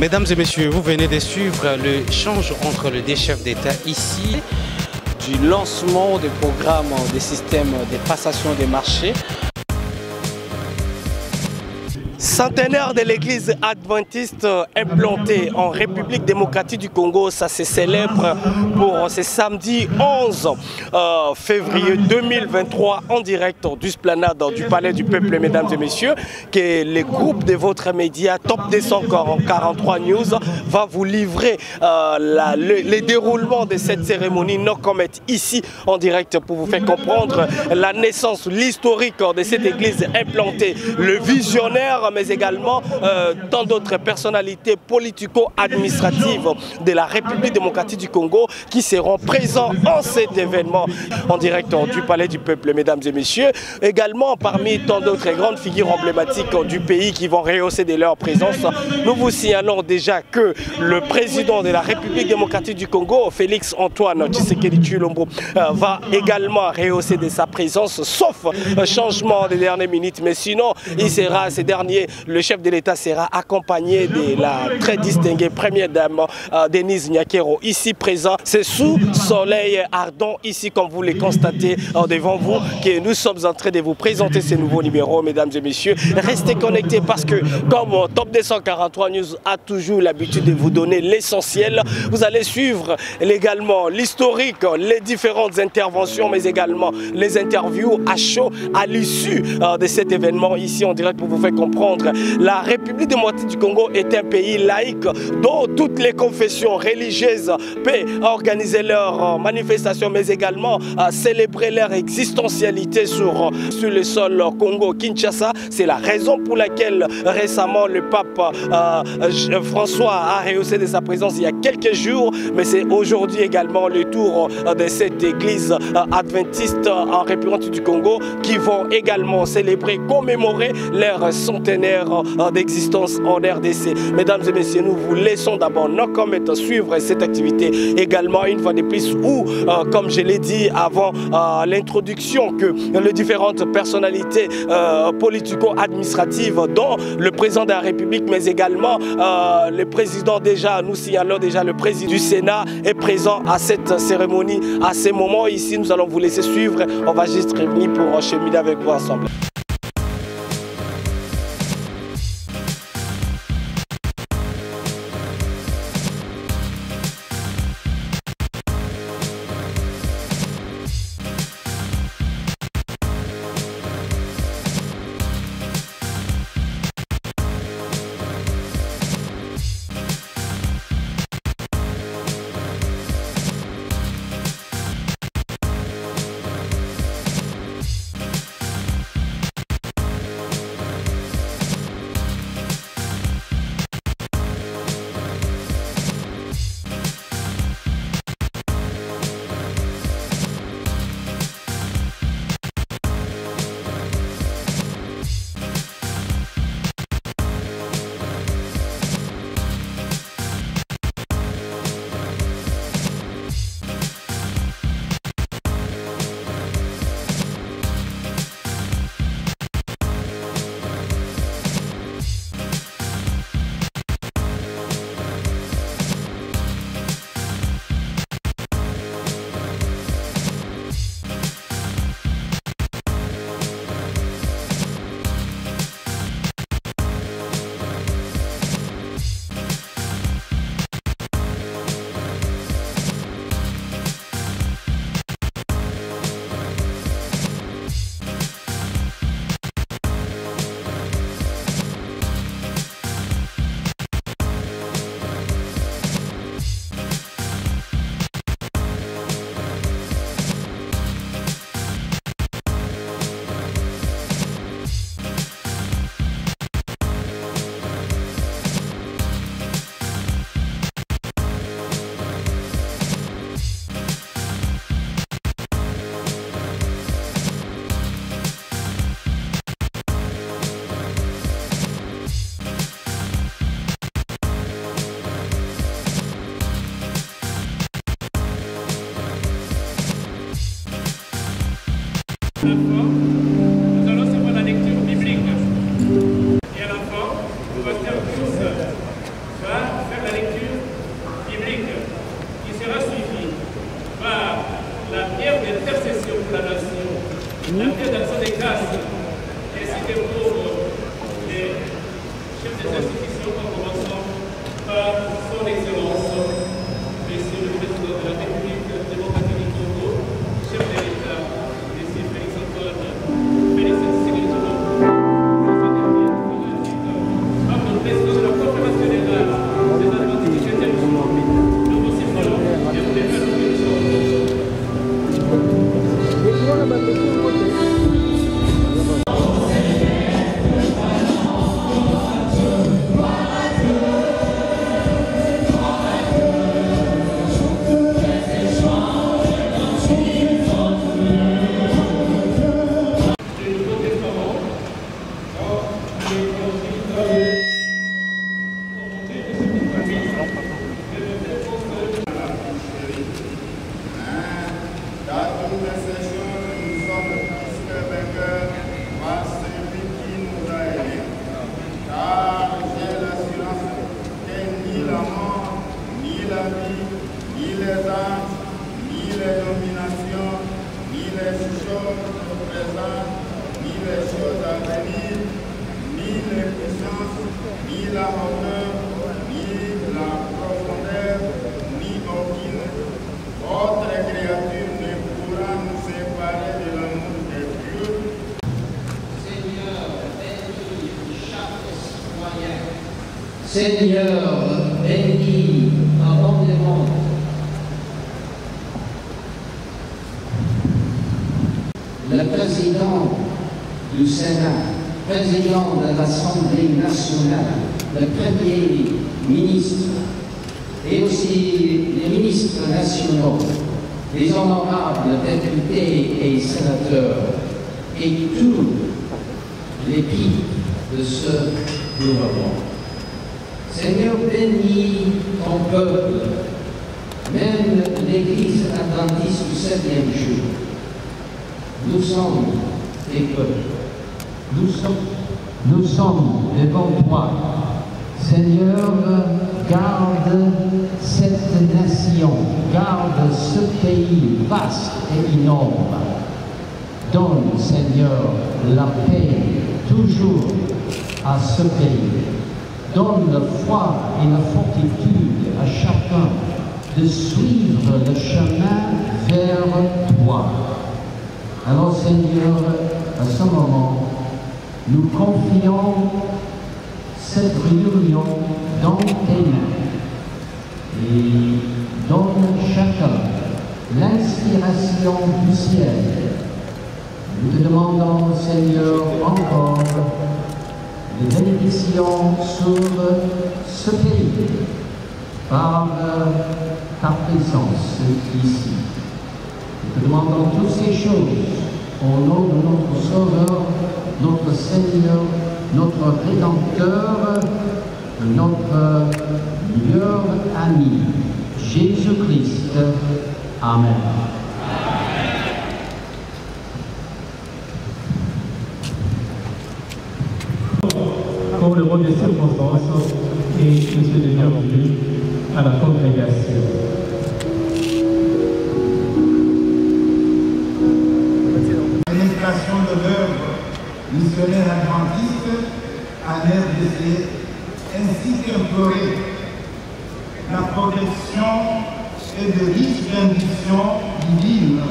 Mesdames et messieurs, vous venez de suivre l'échange entre les deux chefs d'État ici. Du lancement des programmes des systèmes de passation des marchés. Centenaire de l'église adventiste implantée en République démocratique du Congo, ça se célèbre pour ce samedi 11 février 2023 en direct du Esplanade du Palais du Peuple, mesdames et messieurs, que le groupe de votre média Top 243 News va vous livrer le déroulement de cette cérémonie No Comet ici en direct pour vous faire comprendre la naissance, l'historique de cette église implantée, le visionnaire, mais également tant d'autres personnalités politico-administratives de la République démocratique du Congo qui seront présents en cet événement en direct du Palais du Peuple, mesdames et messieurs. Également parmi tant d'autres grandes figures emblématiques du pays qui vont rehausser de leur présence, nous vous signalons déjà que le président de la République démocratique du Congo, Félix Antoine Tshisekedi Tshilombo, va également rehausser de sa présence, sauf changement des dernières minutes. Mais sinon, il sera ces derniers. Le chef de l'État sera accompagné de la très distinguée première dame Denise Nyakero, ici présent. C'est sous soleil ardent, ici comme vous le constatez devant vous, que nous sommes en train de vous présenter ce nouveau numéro, mesdames et messieurs. Restez connectés parce que comme Top 243 News a toujours l'habitude de vous donner l'essentiel, vous allez suivre également l'historique, les différentes interventions, mais également les interviews à chaud à l'issue de cet événement ici en direct pour vous faire comprendre. La République démocratique du Congo est un pays laïque dont toutes les confessions religieuses peuvent organiser leurs manifestations, mais également célébrer leur existentialité sur le sol Congo-Kinshasa. C'est la raison pour laquelle récemment le pape François a rehaussé de sa présence il y a quelques jours, mais c'est aujourd'hui également le tour de cette église adventiste en République du Congo qui vont également célébrer, commémorer leur centenaire d'existence en RDC. Mesdames et messieurs, nous vous laissons d'abord No Comet suivre cette activité également une fois de plus où, comme je l'ai dit avant l'introduction, que les différentes personnalités politico-administratives dont le président de la République, mais également le président déjà, nous signalons déjà le président du Sénat est présent à cette cérémonie, à ces moments ici. Nous allons vous laisser suivre. On va juste revenir pour cheminer avec vous ensemble. distance, ni la hauteur, ni la profondeur, ni aucune autre créature ne pourra nous séparer de l'amour de Dieu. Seigneur, bénis chaque citoyen. Seigneur, bénis abondamment le président du Sénat, président de l'Assemblée nationale, le Premier ministre et aussi les ministres nationaux, les honorables députés et sénateurs et tous les pays de ce gouvernement. Seigneur, bénis ton peuple, même l'Église adventiste du 7e jour. Nous sommes tes peuples. Nous sommes devant toi. Seigneur, garde cette nation, garde ce pays vaste et énorme. Donne, Seigneur, la paix toujours à ce pays. Donne la foi et la fortitude à chacun de suivre le chemin vers toi. Alors, Seigneur, à ce moment, nous confions cette réunion dans tes mains et donne chacun l'inspiration du ciel. Nous te demandons, Seigneur, encore des bénédictions sur ce pays par ta présence ici. Nous te demandons toutes ces choses au nom de notre Sauveur, notre Seigneur, notre Rédempteur, notre meilleur ami, Jésus-Christ. Amen. Comme le mot des circonstances et monsieur de bienvenue à la congrégation. L'administration de l'œuvre missionnaire adventiste à l'RDC, ainsi qu'implorer la protection et de riches bénédictions divines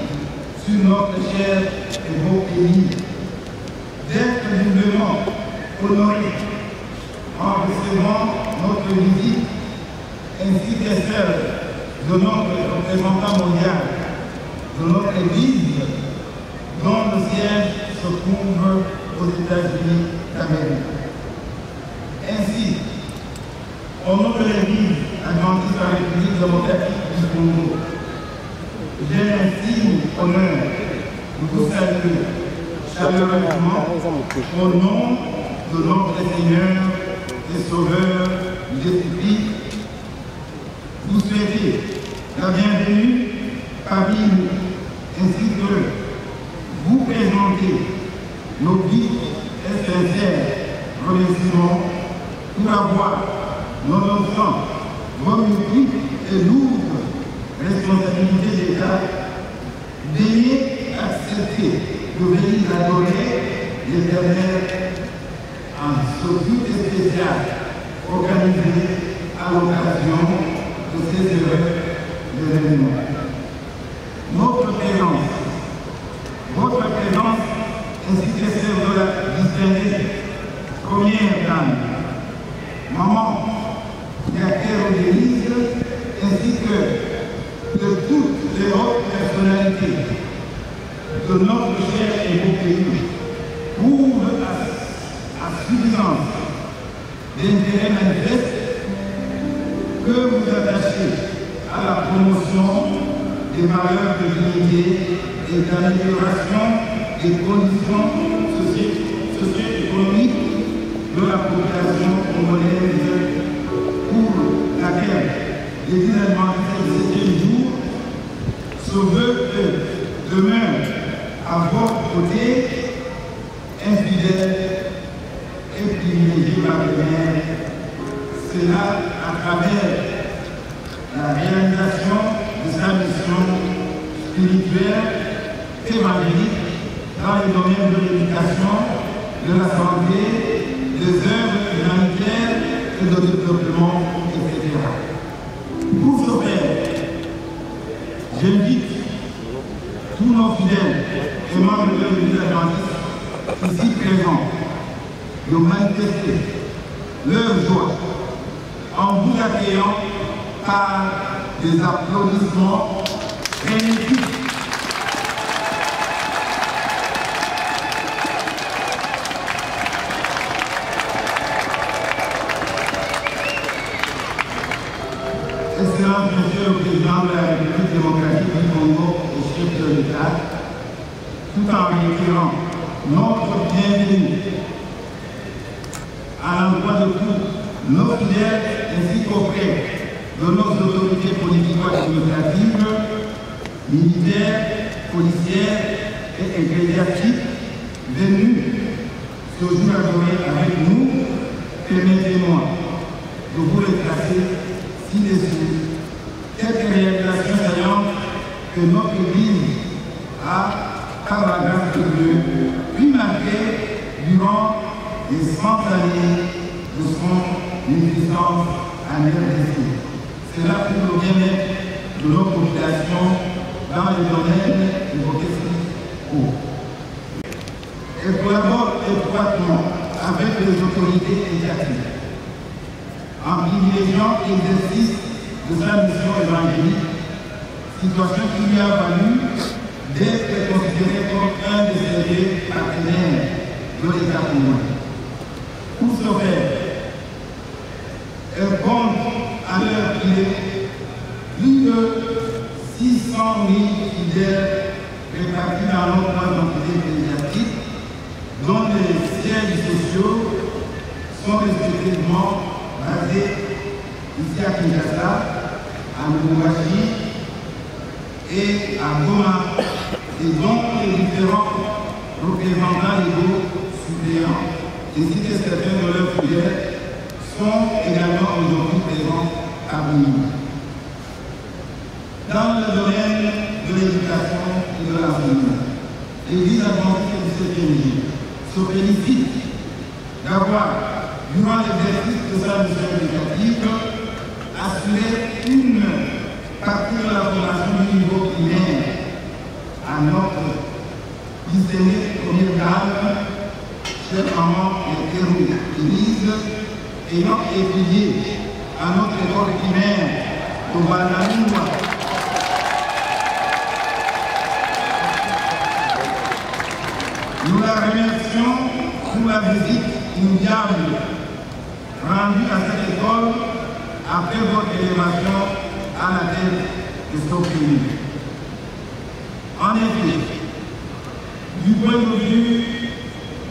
sur notre cher et beau pays, d'être doublement honorés en recevant notre visite, ainsi que celle de notre représentant mondial, de notre Église, dont le siège se trouve aux États-Unis d'Amérique. Ainsi, au nom de l'Église adventiste de la République démocratique du Congo, j'ai l'intime honneur de vous saluer chaleureusement au nom de notre Seigneur et Sauveur Jésus-Christ. Vous souhaitez la bienvenue parmi nous, ainsi que vous présenter nos vifs et sincères remerciements pour avoir, nonobstant vos multiples et lourdes responsabilités d'État, daigné accepter de venir adorer l'Éternel en ce culte spécial organisé à l'occasion de ces heureux événements. Notre présence, votre présence, ainsi que celle de la distinguée première dame, maman Yaquero Denise, ainsi que de toutes les autres personnalités de notre cher et beau pays, prouvent à suffisance d'intérêt manifeste que vous attachez à la promotion des valeurs de dignité et d'amélioration des conditions socio-économiques de la population congolaise, pour laquelle l'Église adventiste du 7e jour se veut que demain, à votre côté, infidèle et privilégié par le maire, cela à travers la réalisation de sa mission spirituelle, évangélique, dans les domaines de l'éducation, de la santé, des œuvres de développement, etc. Pour ce faire, j'invite tous nos fidèles et membres de l'Église adventiste ici présents de manifester leur joie en vous accueillant par des applaudissements frénétiques. Excellence, Monsieur le Président de la République démocratique du Congo et chef de l'État, tout en réitérant notre bienvenue à l'endroit de tous nos fidèles ainsi qu'auprès de nos autorités politico-administratives, militaires, policières et ecclésiastiques venus ce jour adoré avec nous, permettez-moi de vous les tracer ci-dessus quelques réalisations saillantes que notre Église a, par la grâce de Dieu, pu marquer durant les 100 années de son existence en RDC. C'est là pour le bien-être de nos populations dans les domaines évoqués ci-haut. Elle collabore étroitement avec les autorités étatiques en privilégiant l'exercice de sa mission évangélique, situation qui lui a valu d'être considéré comme un des sérieux partenaires de l'État congolais. Pour ce faire, elle compte à l'heure qu'il est plus de 600 000 fidèles répartis dans nos grandes entités ecclésiastiques, dont les sièges sociaux sont respectivement basés ici à Kinshasa, à Lubumbashi et à Goma, et donc les différents représentants légaux suppléants, ainsi que certains de leurs fidèles, sont également aujourd'hui présents parmi nous. Dans le domaine de l'éducation et de l'enseignement, l'Église adventiste du 7e jour se félicite d'avoir, durant l'exercice de sa mission éducative, assuré une partie de la formation du niveau primaire à notre discerné première dame, chère maman Kéru Élise, ayant étudié à notre école primaire de Banaminoua. Nous la remercions pour la visite inoubliable rendue à cette école après votre élévation à la tête de ce pays. En effet, du point de vue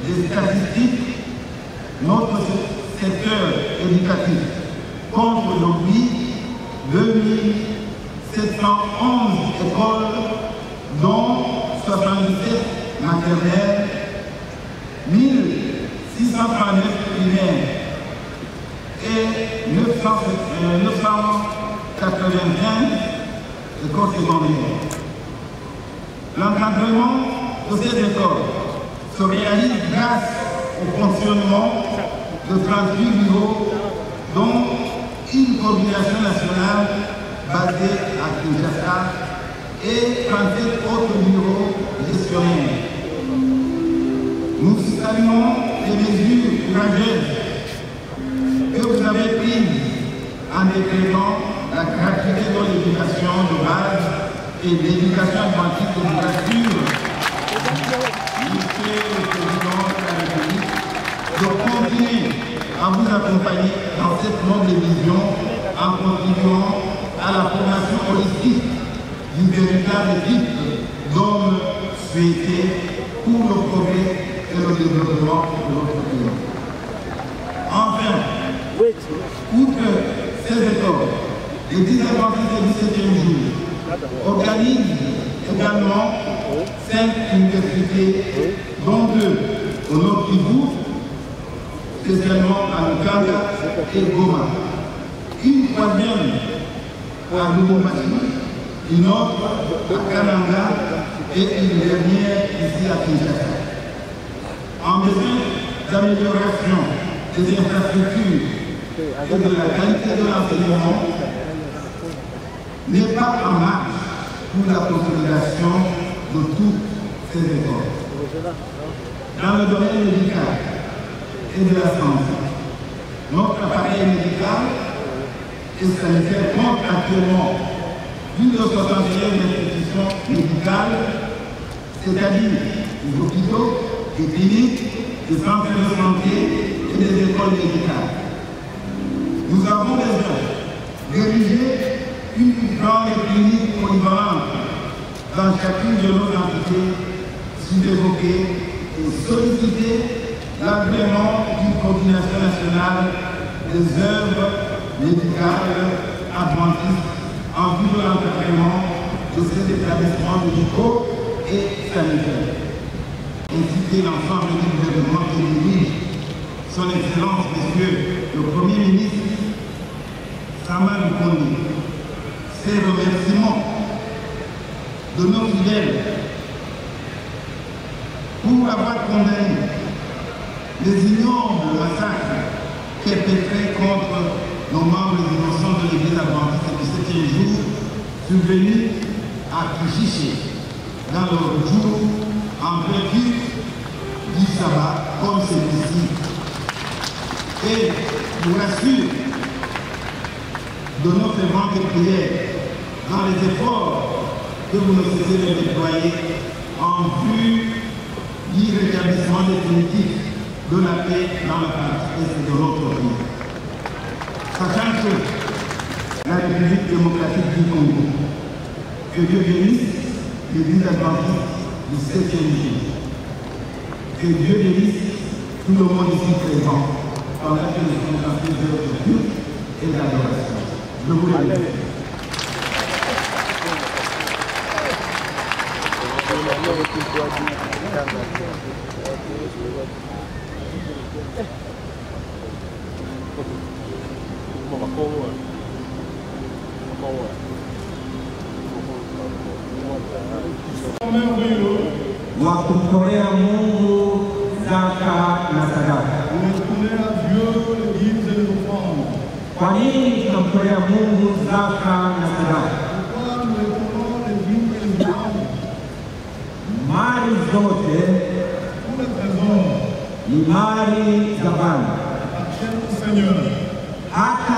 des statistiques, notre secteur éducatif compte aujourd'hui 2711 écoles, dont 77 maternelles, 1639 primaires et 985 écoles secondaires. L'encadrement de ces écoles se réalise grâce au fonctionnement de 38 bureaux, dont une coordination nationale basée à Kinshasa et 37 autres bureaux gestionnaires. Nous saluons les mesures courageuses que vous avez prises en décrétant la gratuité de l'éducation de base et l'éducation adventiste de nature. Monsieur le Président de la République, de continuer à vous accompagner dans cette noble vision en contribuant à la formation holistique du véritable type d'homme souhaité pour le progrès et le développement de notre pays. Enfin, outre ces efforts, l'Église adventiste du 7e jour organise également 5 universités, dont 2 au nord Kivu, spécialement à Lukanga et Goma. Une 3e à Lubumbashi, une autre à Kananga et une dernière ici à Kinshasa. En besoin d'amélioration des infrastructures et de la qualité de l'enseignement n'est pas en marche pour la consolidation de toutes ces efforts. Dans le domaine médical et de la santé, notre appareil médical et sanitaire compte actuellement plus de 61 institutions médicales, c'est-à-dire des hôpitaux, des cliniques, des centres de santé et des écoles médicales. Nous avons besoin d'ériger une grande clinique polyvalente dans chacune de nos entités sous-évoquées et solliciter l'agrément d'une coordination nationale des œuvres médicales adventistes en vue de l'encadrement de ces établissements médicaux et sanitaires. Inciter l'ensemble du gouvernement qui dirige son Excellence, Monsieur le Premier ministre Sama Lukonde, ses remerciements de nos fidèles pour avoir condamné les ignobles massacres perpétrés contre nos membres innocents de l'Église adventiste du 7e jour survenus à Kichiché dans leur jour en vertu du sabbat comme celui-ci. Et nous rassure de nos ferventes prières dans les efforts que vous ne cessez de déployer en vue du rétablissement définitif de la paix dans la partie est de notre pays. Sachant que la République démocratique du Congo, que Dieu bénisse l'Église adventiste du 7e jour, que Dieu bénisse tout le monde ici présent pendant que nous contemplons l'heure de culte et d'adoration. Je vous remercie. Wakumtolea Mungu zaka na sadaka. Kwa nini tunamtolea Mungu zaka na sadaka? Mali zote ni mali za Bwana. Hata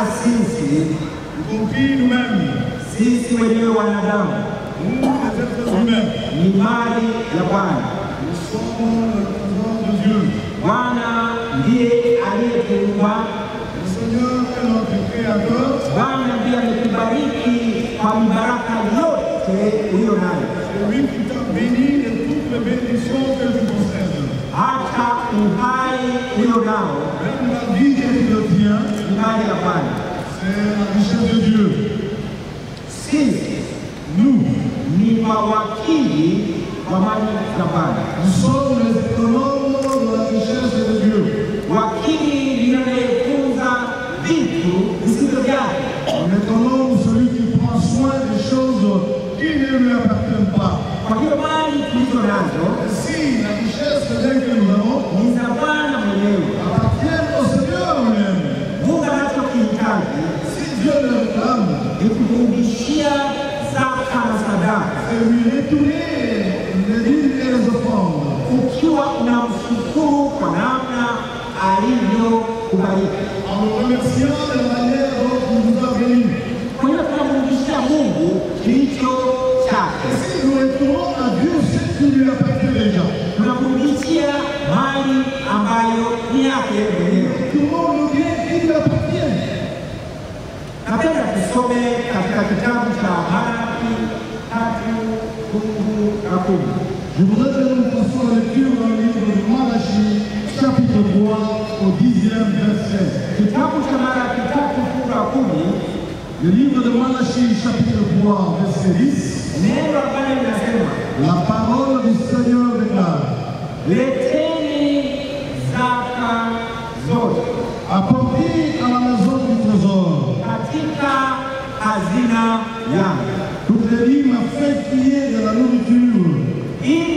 sisi wenyewe wanadamu ni mali ya Bwana. Bwana ndiye aliyetuumba. Bwana ndiye ametubariki kwa mibaraka yote uliyo nayo. Hata uhai uliyo nao ni mali ya Bwana. Sisi ni mawakili wa mali za Bwana. Wakili linayetunza vitu visivyo vyake. Kwa hiyo mali tulizo nazo ni za Bwana mwenyewe. Mungu anachokihitaji ni kurudishia zaka na sadaka, ukiwa unamshukuru kwa namna alivyokubariki. Kwa hiyo tunamrudishia Mungu kilicho chake. Tunamrudishia mali ambayo ni yake mwenyewe. Napenda tusome katika kitabu cha Malaki 3:10. Je voudrais que nous fassions la lecture dans le livre de Malachie, chapitre 3, au 10e verset. Kitabu cha Malaki 3:10. Le livre de Malachie, chapitre 3, verset 10. Neno la Bwana linasema, la parole du Seigneur déclare, leteni zaka zote, apportez à la maison du trésor, katika hazina yangu, toutes les lignes afin qu'il y ait de la nourriture, ili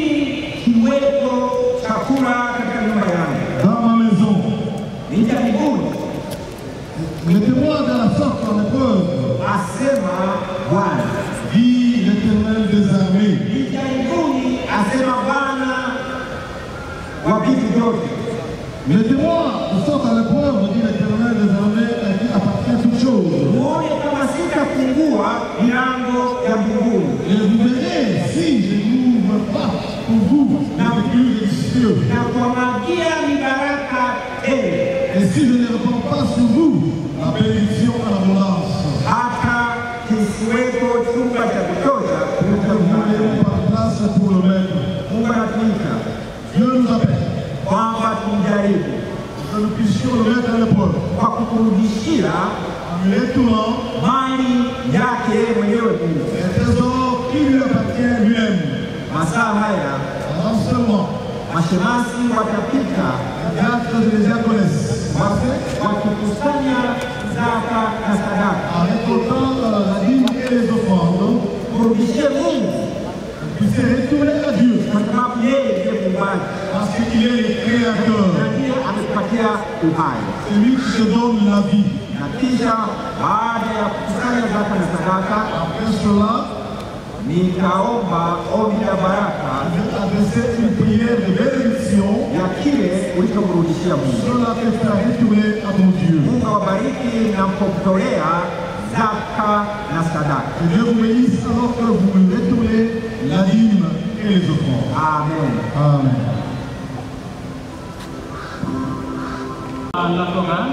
kiwepo chakula katika nyumba yangu, dans ma maison. Nitajibuni. yote. Mettez-moi de sorte à l'épreuve, dit l'Éternel des armées, à qui appartient toute chose. Muone kama sitafungua milango ya mbinguni. Et vous verrez si je n'ouvre pas pour vous l'écluse des cieux. Na kuwamwagia mibaraka tele. Et si je ne répands pas sur vous la bénédiction à l'abondance. Hata kisiwepo chumba cha kutosha Mettez-vous par place pour le maître. Mungu anatuita Dieu nous appelle. kwamba tumjaribu Que nous puissions le mettre à l'épreuve. kwa kukurudishia En lui retournant mali yake yeye mwenyewe Mungu. les trésors qui lui appartiennent lui-même. Masaa haya En ce moment, mashemasi watapita les diacres et les diaconesses, wakikusanya zaka na sadaka en récoltant la dîme et les offrandes, kurudishie Mungu puissent retourner à Dieu. kwa sababu yeye ndiye muumbaji Parce qu'il est le créateur. na ndiye ametupatia uhai. C'est lui qui se donne la vie. Na kisha baada ya kukusanya zaka na sadaka, Après cela, nikaomba ombi la baraka je vais adresser une prière de bénédiction. ya kile ulichomrudishia Mungu. Cela te fera retourner à ton Dieu. Mungu awabariki na mpomtolea zaka na sadaka. Que Dieu vous bénisse alors que vous lui retournez la dîme et les offrandes. Amen. Amen. À la chorale,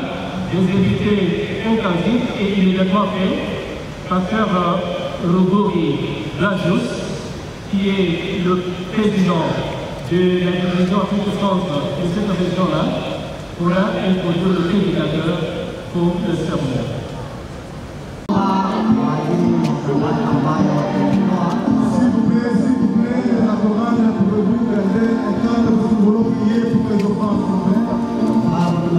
des invités au cantique et immédiatement fait, pasteur Rogori Blasius, qui est le président de la division Afrique de France de cette région-là, pourra introduire le prédicateur pour le sermon. S'il vous plaît, la chorale, pouvez-vous garder un temps de vous voulons prier pour que les offrandes soient faites.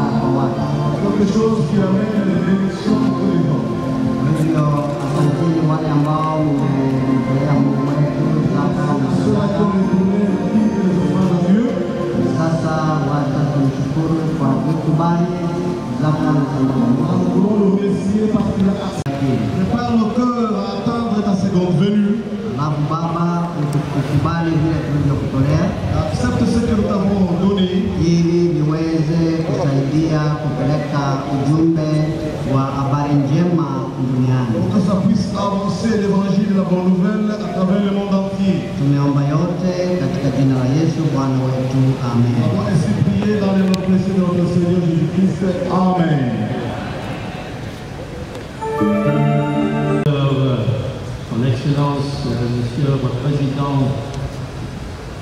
Quelque chose qui amène les bénédictions pour les gens. Cela qui ont retourné la dîme et les offrandes à Dieu. Nous voulons le remercier parce qu'il a accepté. Prépare le cœur à attendre ta seconde venue. Accepte ce que nous t'avons donné. ili niweze kusaidia kupeleka ujumbe wa habari njema duniani. Pour que ça puisse avancer l'évangile de la bonne nouvelle à travers le monde entier. Tumeomba yote katika jina la Yesu Bwana wetu, Nous amen. avons ainsi prié dans le nom précieux de notre Seigneur Jésus-Christ. Amen. Son Excellence, Monsieur le Président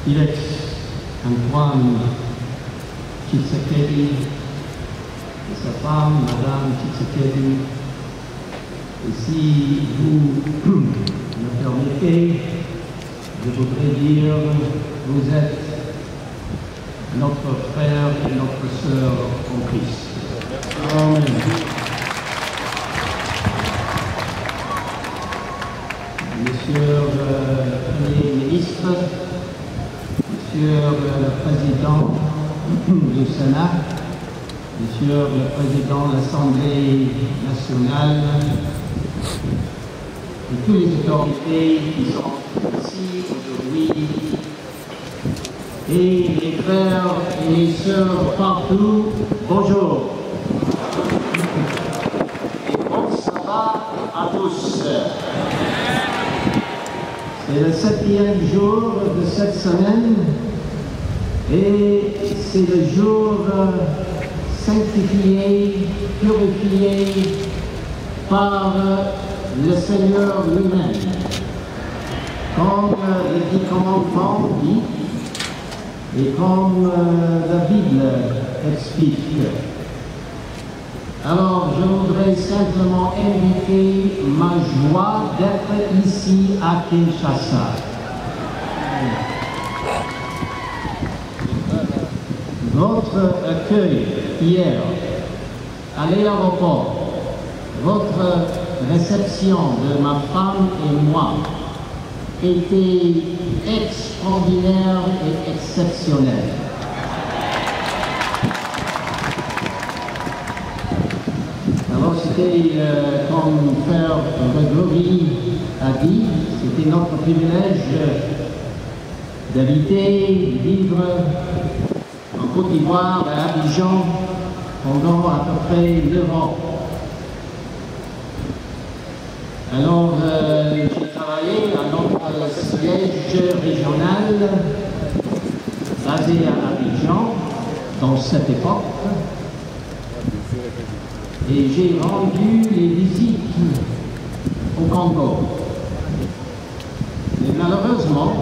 Ilex Antoine Tshisekedi et sa femme, Madame Tshisekedi. Et si vous me permettez, je voudrais dire, vous êtes notre frère et notre sœur en Christ. Amen. Monsieur le Premier ministre, Monsieur le Président du Sénat, Monsieur le Président de l'Assemblée nationale, et tous les autorités qui sont ici aujourd'hui, et les frères et les sœurs partout, bonjour. Et bon sabbat à tous. C'est le 7e jour de cette semaine et c'est le jour sanctifié, purifié par le Seigneur lui-même. Comme les 10 commandements dit et comme la Bible explique. Alors, je voudrais simplement indiquer ma joie d'être ici à Kinshasa. Votre accueil hier à l'aéroport, votre réception de ma femme et moi était extraordinaire et exceptionnelle. c'était, comme Frère Grégory a dit, c'était notre privilège d'habiter, de vivre en Côte d'Ivoire, à Abidjan, pendant à peu près 9 ans. Alors, j'ai travaillé à notre siège régional, basé à Abidjan, dans cette époque, et j'ai rendu les visites au Congo. Mais malheureusement,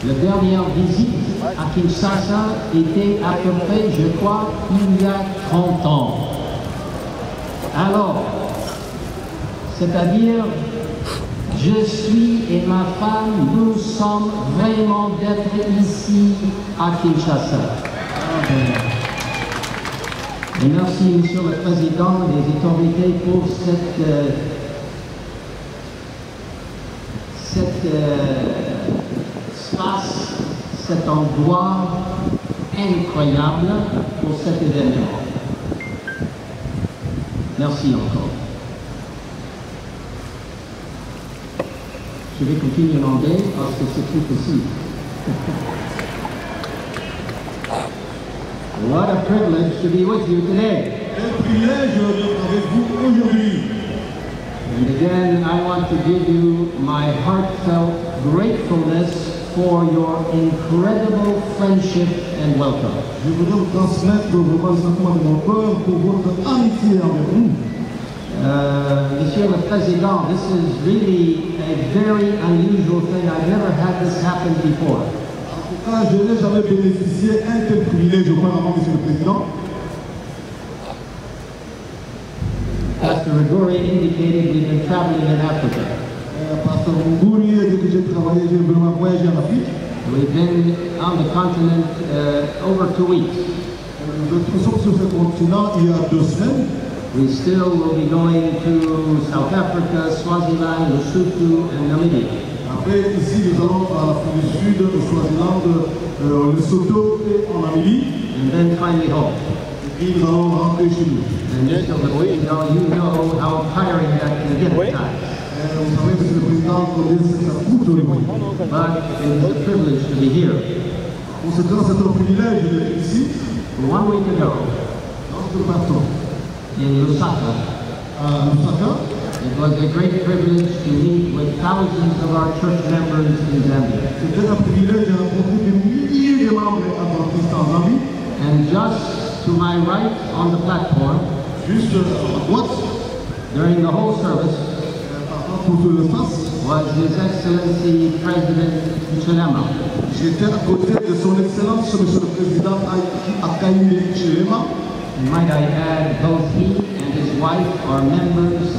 la dernière visite à Kinshasa était à peu près, je crois, il y a 30 ans. Alors, c'est-à-dire, je suis et ma femme, nous sommes vraiment d'être ici à Kinshasa. Et merci, Monsieur le Président, des autorités pour espace, cet endroit incroyable pour cet événement. Merci encore. Je vais continuer en anglais parce que c'est plus possible. What a privilege to be with you today. Un privilège d'être avec vous aujourd'hui. And again, I want to give you my heartfelt gratefulness for your incredible friendship and welcome. Je voudrais vous transmettre vraiment le sentiment de mon cœur pour votre amitié envers nous. Monsieur le Président, this is really a very unusual thing. I've never had this happen before. En tout cas, je n'ai jamais bénéficié d'un tel privilège auparavant, Monsieur le Président. Pastor Rigori indicated we've been traveling in Africa. Pasteur Munguri, dès que j'ai travaillé, j'ai vraiment voyagé en Afrique. We've been on the continent over 2 weeks. Nous sommes sur ce continent il y a 2 semaines. We still will be going to South Africa, Swaziland, Lesotho, and Namibia. Après, ici, nous allons à l'Afrique du Sud, au Swaziland, Lesotho et en Namibie. And then finally home. Et puis, nous allons rentrer chez nous. And Mr. President, you know how tiring that can get at times. Vous savez, Monsieur le Président, combien ça coûte au niveau. But it is a privilege to be here. Conséquent, c'est un privilège d'être ici. 1 week ago, Lorsque nous partons in Lusaka, à Lusaka, it was a great privilege to meet with thousands of our church members in Zambia. c'était un privilège de rencontrer des milliers de membres adventistes en Zambie. And just to my right on the platform, Juste à droite, during the whole service, pour que le fasse, was His Excellency President Chilema. j'étais à côté de son Excellence, Monsieur le Président Hakainde Hichilema. And might I add, both he and his wife are members,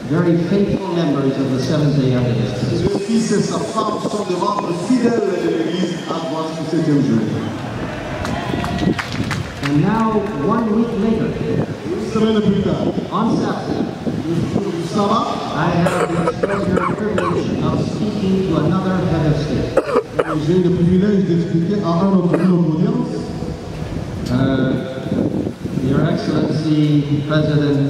very faithful members of the Seventh-day Adventist. Le fils et sa femme sont des membres fidèles de l'Église adventiste du 7e jour. And now, 1 week later, Une semaine plus tard, on Saturday, le jour du sabbat, I have the extraordinary privilege of speaking to another head of state. j'ai eu le privilège d'expliquer à un autre de notre audience. Your Excellency, President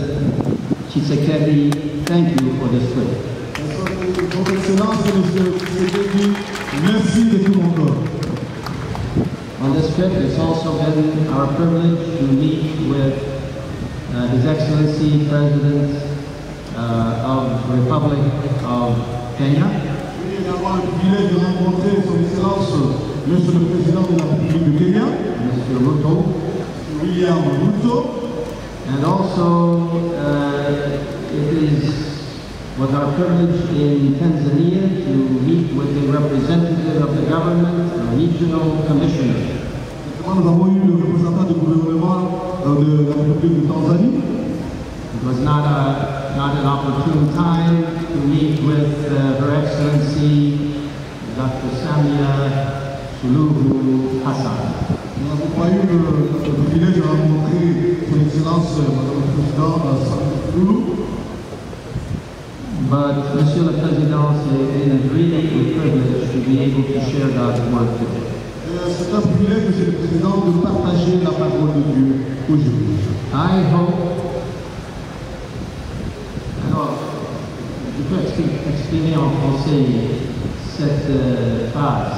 Tshisekedi, thank you for this trip. Votre Excellence, Monsieur Tshisekedi, merci de tout mon cœur. On this trip, it's also been our privilege to meet with His Excellency, President of the Republic of Kenya. J'ai également le privilège de rencontrer Son Excellence, Monsieur le Président de la République du Kenya, Mr. Ruto, William Ruto. and also it was our privilege in Tanzania to meet with the representative of the government, a regional commissioner. Nous avons eu le représentant du gouvernement de la République de Tanzanie. It was not an opportune time to meet with Her Excellency Dr. Samia Suluhu Hassan. Nous n'avons pas eu le privilège de rencontrer Son Excellence, Madame le Président Samia Suluhu. But, Monsieur le Président, it is really a privilege to be able to share God's word today. C'est un privilège, Monsieur le Président, de partager la parole de Dieu aujourd'hui. I hope exprimer en français cette phrase.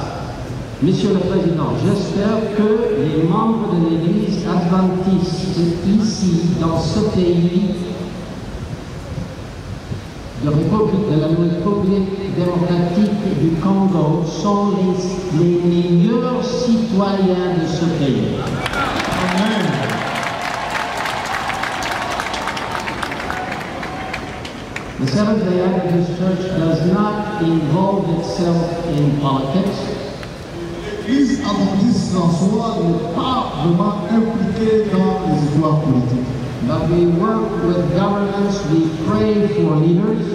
Monsieur le Président, j'espère que les membres de l'Église adventiste ici, dans ce pays, de la République démocratique du Congo, sont les meilleurs citoyens de ce pays. Amen. The Seventh-day Adventist Church does not involve itself in politics. L'Église adventiste en soi n'est pas vraiment impliquée dans les histoires politiques. But we work with governments, we pray for leaders.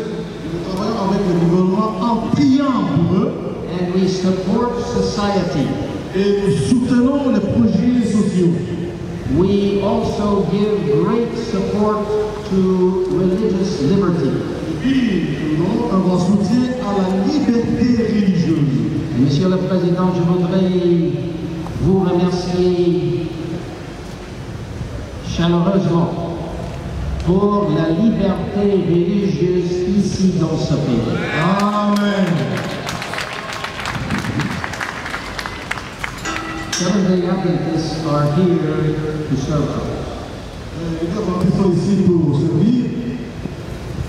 Nous travaillons avec le gouvernement en priant pour eux. And we support society. Et nous soutenons les projets sociaux. We also give great support to religious liberty. Et nous donnons un grand soutien à la liberté religieuse. Monsieur le Président, je voudrais vous remercier chaleureusement pour la liberté religieuse ici dans ce pays. Amen. Seventh-day Adventists are here to serve us. Les adventistes sont ici pour servir.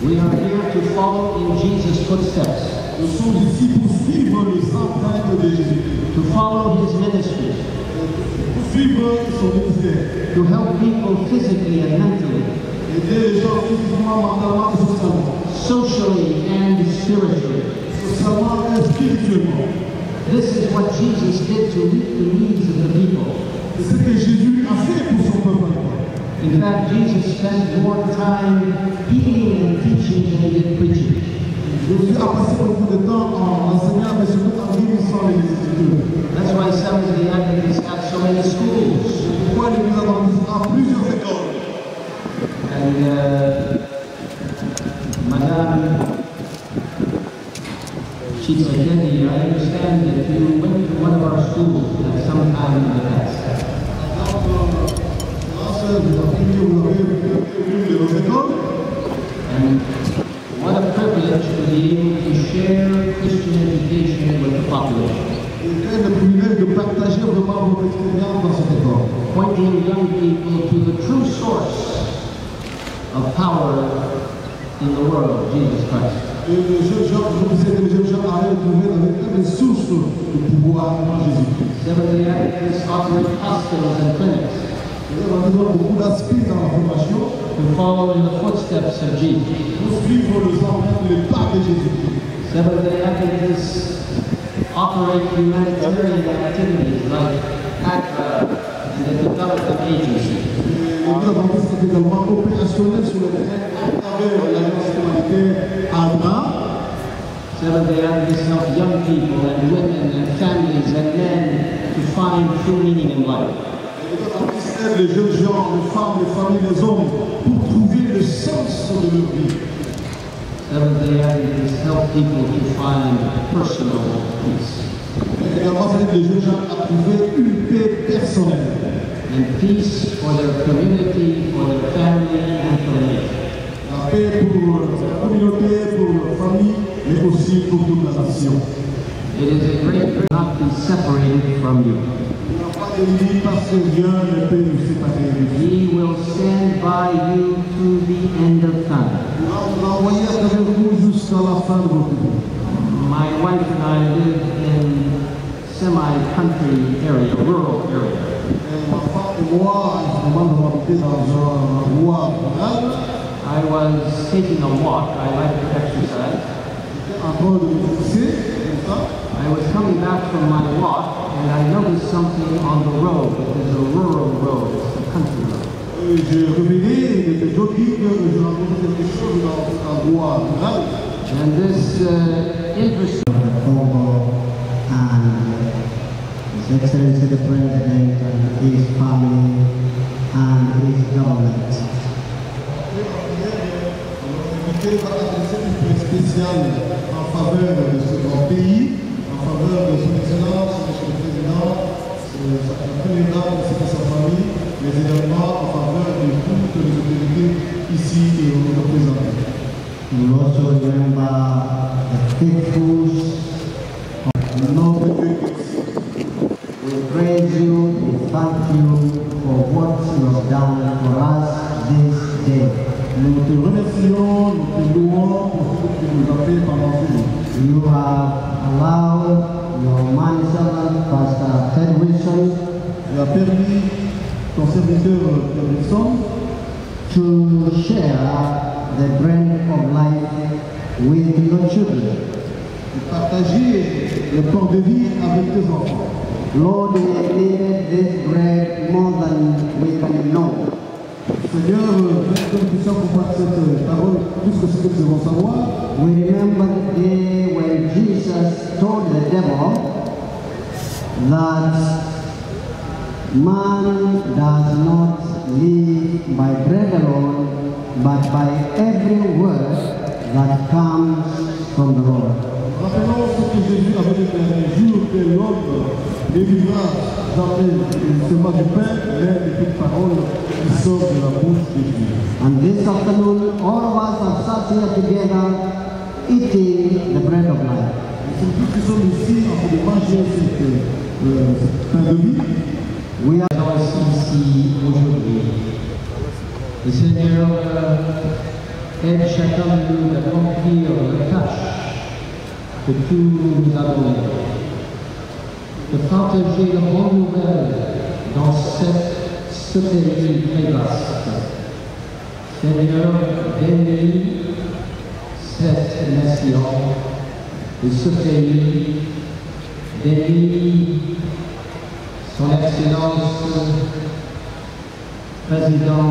We are here to follow in Jesus' footsteps. Nous sommes ici pour suivre les empreintes de Jésus. To follow his ministry. Pour suivre son ministère. To help people physically and mentally. Aider les gens physiquement, mentalement et socialement. Socially and spiritually. Socialement et spirituellement. This is what Jesus did to meet the needs of the people. C'est ce que Jésus a fait pour son peuple. In fact, Jesus spent more time healing and teaching than he did preaching. Jésus a passé beaucoup de temps en enseignant, mais surtout en guérissant les Écritures. That's why Seventh-day Adventists have so many schools. Pourquoi l'Église adventiste a plusieurs écoles? And Madame Chitsekedi, I understand that you went to one of our schools at some time in the past. And what a privilege to be able to share Christian education with the population. Pointing young people to the true source of power in the world, Jesus Christ. Seventh-day Adventists operate hospitals and clinics to follow in the footsteps of Jesus. Seventh-day Adventists operate humanitarian activities like ACRA and the Development Agency. Seventh-day Adventists help young people and women and families and men to find true meaning in life. Les jeunes gens, les femmes, les familles, les hommes, pour trouver le sens de leur vie. Seventh-day Adventists help people to find personal peace. Et également, ça aide les jeunes gens à trouver une paix personnelle. And peace for their community, for their family, and for the nation. La paix pour la communauté, pour la famille, mais aussi pour toute la nation. It is a great privilege not to be separated from you. He will stand by you to the end of time. My wife and I live in semi-country area, rural area. I was taking a walk. I like to exercise. I was coming back from my walk and I noticed something on the road. It is a rural road, it's a country road. And this interesting. His Excellency the President and his family and his government. Spécial en faveur de ce grand pays, en faveur de son excellence, monsieur le président, la première dame ainsi que sa famille, mais également en faveur de toutes les autorités ici et représentées. We will also remember the faithfuls of Lord. We praise you, we thank you for what you have done for us this day. Nous te remercions, nous te louons pour ce que tu nous as fait pendant ce jour. You have allowed your man servant, Pastor Ted Wilson, Tu as permis ton serviteur Pierre Wilson to share the bread of life with your children. de partager le port de vie avec tes enfants. Lord, we have needed this bread more than we can know. Seigneur, fais que nous puissions comprendre cette parole plus que ce que nous devons savoir. We remember the day when Jesus told the devil that man does not live by bread alone, but by every word that comes from the Lord. Rappelons ce que Jésus avait dit le dernier jour, que l'homme ne vivra jamais seulement du pain, mais de toute parole qui sort de la bouche de Dieu. And this afternoon, all of us have sat here together eating the bread of life. Nous sommes tous qui sommes ici en train de manger ce pain de vie. We are Ici aujourd'hui. Le Seigneur aide chacun de nous d'accomplir la tâche que tu nous as donnée, de partager la bonne nouvelle dans ce pays très vaste. Seigneur, bénis cette nation et ce pays, bénis Son Excellence, Président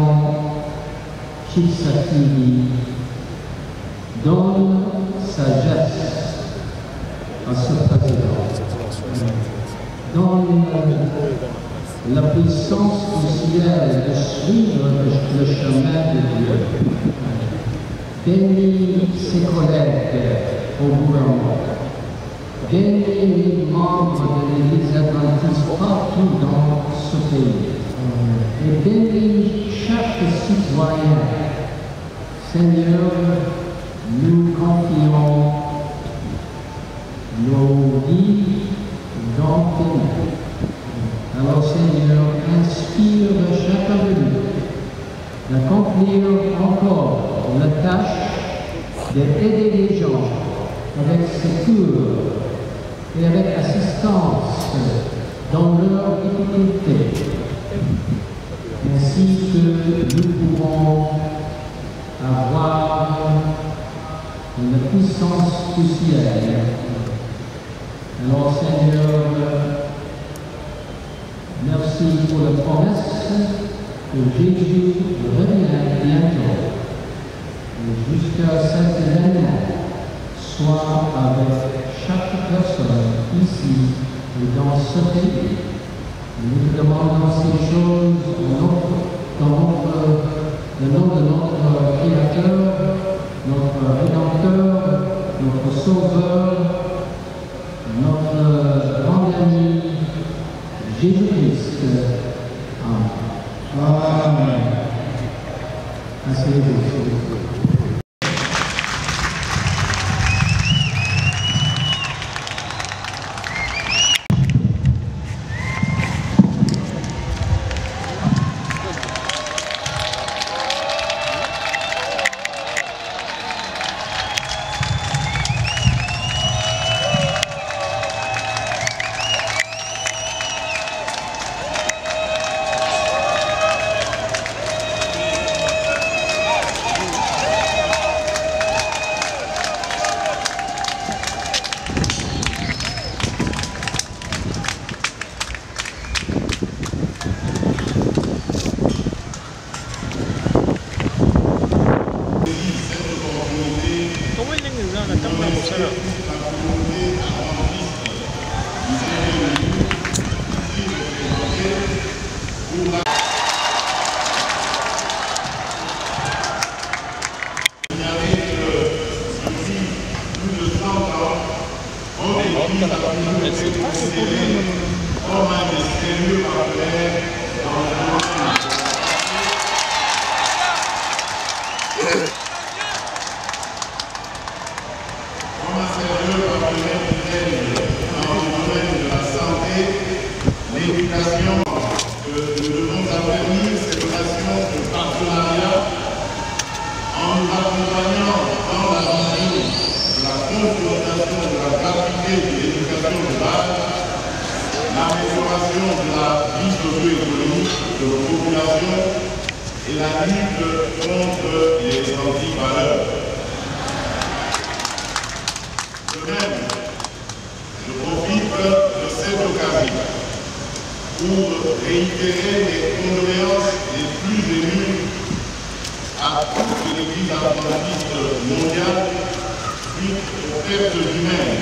Tshisekedi, donne sagesse à ce président. Donne la puissance du ciel de suivre le chemin de Dieu. Bénis ses collègues au gouvernement. Bénis les membres de l'Église adventiste partout dans ce pays. Et bénis chaque citoyen. Seigneur, nous confions nos vies dans tes mains. Alors Seigneur, inspire chacun de nous d'accomplir encore la tâche d'aider les gens avec secours et avec assistance dans leurs difficultés, ainsi que nous pouvons avoir la puissance du ciel. Alors Seigneur, merci pour la promesse que Jésus revient bientôt. Et jusqu'à cet événement, soit avec chaque personne ici et dans ce pays. Nous te demandons ces choses dans le nom de notre Créateur, notre Rédempteur, notre Sauveur, notre grand ami, Jésus-Christ. Amen. Amen. Asseyez-vous. accompagnant dans la vision de la consolidation de la gratuité de l'éducation de base, l'amélioration de la vie socio-économique de la population et la lutte contre les anti-valeurs. De même, je profite de cette occasion pour réitérer les condoléances les plus émues à toute l'Église adventiste mondiale suite aux pertes humaines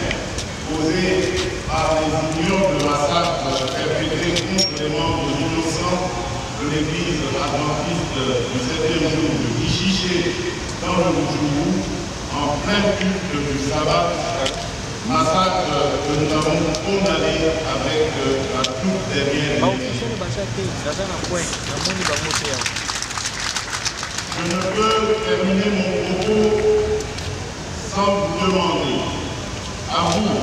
causées par les ignobles massacres perpétrés contre les membres innocents de l'Église adventiste du 7e jour de Kichiché dans le Boujou, en plein culte du sabbat, massacre que nous avons condamné avec la toute dernière énergie. Je ne peux terminer mon propos sans vous demander, à vous,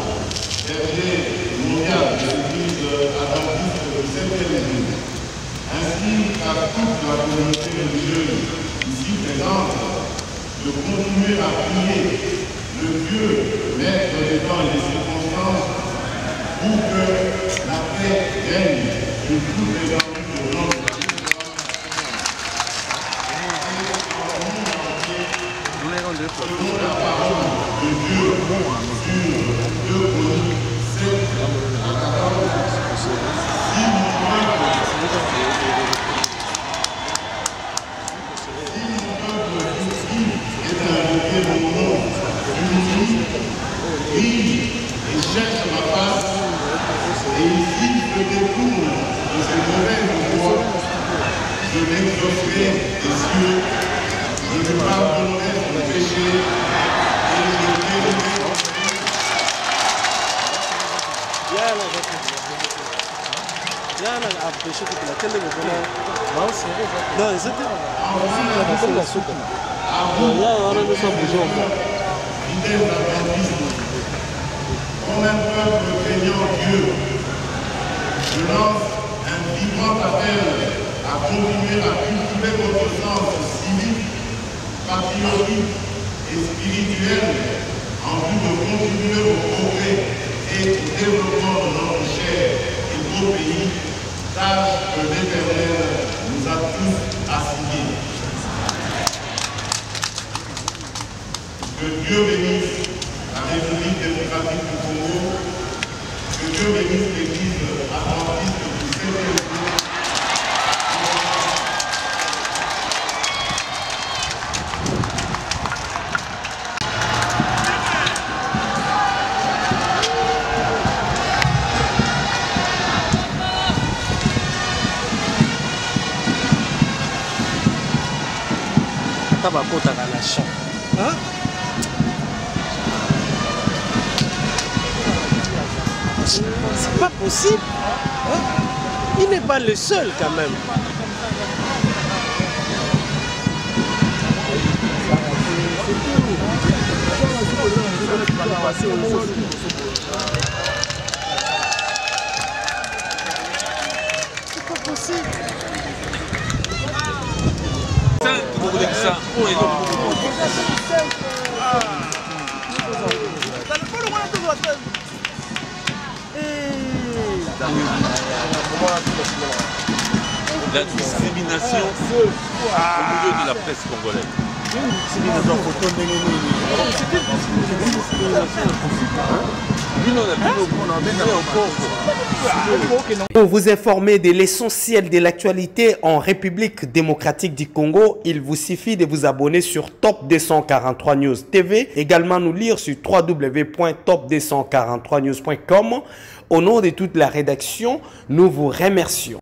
berger mondial de l'Église adventiste du 7e jour, ainsi qu'à toute la communauté religieuse ici présente, de continuer à prier le Dieu, maître des temps et des circonstances, pour que la paix règne sur toutes les envies de notre selon la parole de Dieu sur 2 Chroniques 7 à 14. Si mon peuple est invoqué mon nom, brille et cherche ma face, et ici je détourne de ces mauvaises voies, je l'exaucerai des cieux, je lui pardonnerai son péché, et je le guérirai. Comme un peuple craignant Dieu, je lance un vibrant appel à continuer à cultiver votre sens civique, patriotique et spirituel en vue de contribuer au progrès et au développement de notre cher et beau pays, tâche que l'Éternel nous a tous assignée. Que Dieu bénisse la République démocratique du Congo, que Dieu bénisse l'Église adventiste du 7e jour. Tabakota dans la chambre. Hein? C'est pas possible. Hein? Il n'est pas le seul quand même. C'est pas possible. La discrimination au milieu de la presse congolaise. Pour vous informer de l'essentiel de l'actualité en République démocratique du Congo, il vous suffit de vous abonner sur Top 243 News TV, également nous lire sur www.top243news.com. Au nom de toute la rédaction, nous vous remercions.